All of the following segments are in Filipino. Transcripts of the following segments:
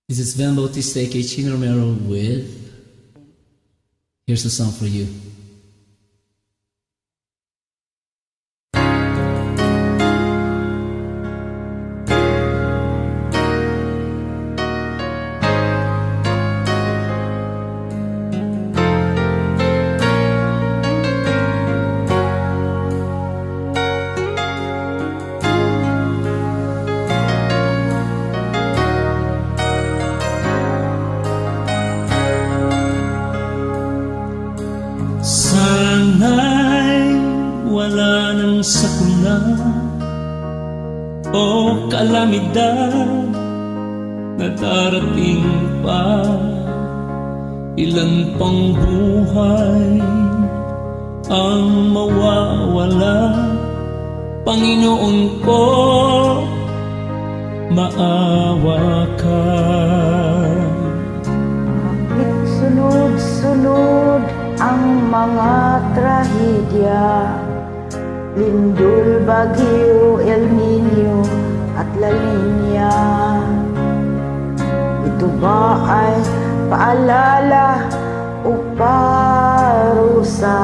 This is Van Bautista aka Chino Romero with Here's a Song for You. Sana'y wala nang sakuna o kalamidad na darating pa. Ilan pang buhay ang mawawala. Panginoon ko, maawa ka. Bakit sunod-sunod ang mga trahedya? Lindol, bagyo, El Nino at La Nina. Ito ba ay paalala o parusa?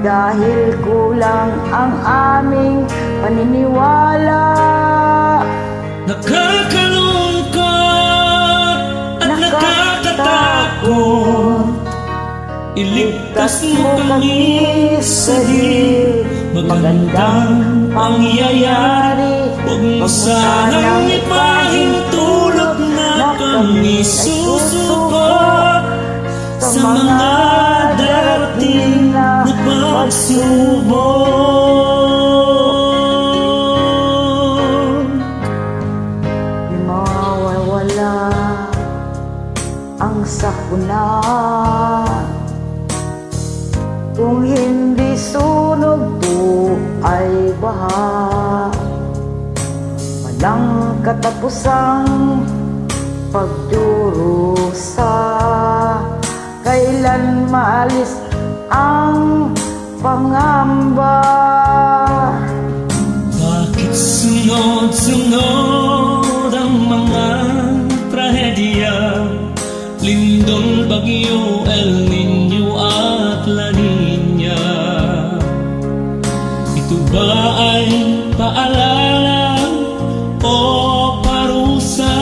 Dahil kulang ang aming paniniwala. Nakakalungkot at nakakatakot. Iligtas mo kami sa di magandang pangyayari. Huwag mo sanang ipahintulot na kami susuko sa mga darating na pagsubok. Mawawala ang sakuna kung hindi sunog to ay baha. Walang katapusang pagdurusa. Kailan maalis ang pangamba? Bakit sunod-sunod ang mga trahedya? Lindol, bagyo, El Nino at La Nina. Ito ba ay paalala o parusa?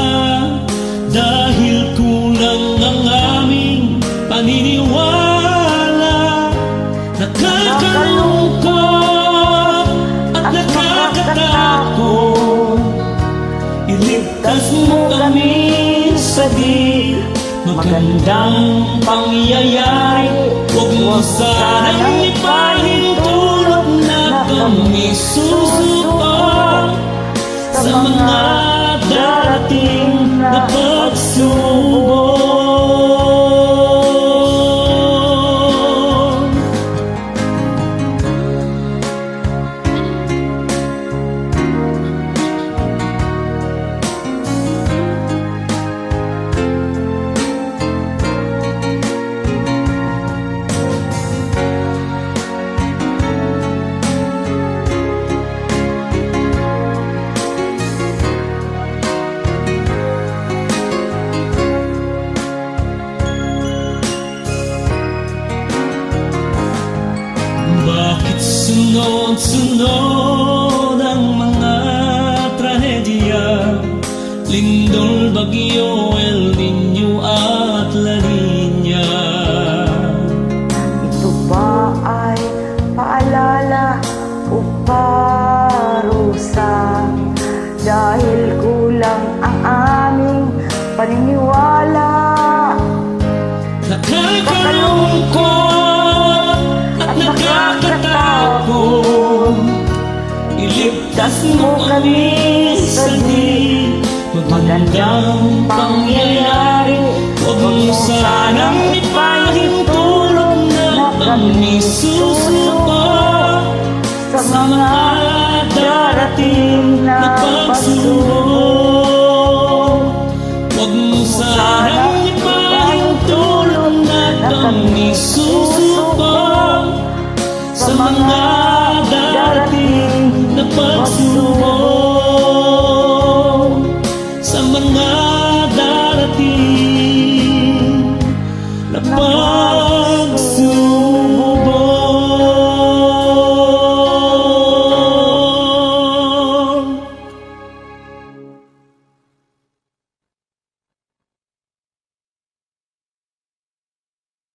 Dahil kulang ang aming paniniwala. Nakakalungkot at nakakatakot. Iligtas mo kami sa di magandang pangyayari. Huwag mo sanang ipahintulot na kami susuko sa mga darating na pagsubok. Bakit sunod-sunod ang mga trahedya? Lindol, bagyo, El Nino at La Nina. Ito ba ay paalala o parusa? Dahil kulang ang aming paniniwala. Nakakalungkot at nakakatakot. Iligtas mo kami sa di magandang pangyayari. Huwag mo sanang ipahintulot na kami susuko sa mga darating na pagsubok. Huwag mo sanang ipahintulot na kami susuko sa mga darating na pagsubok. Sa mga darating pa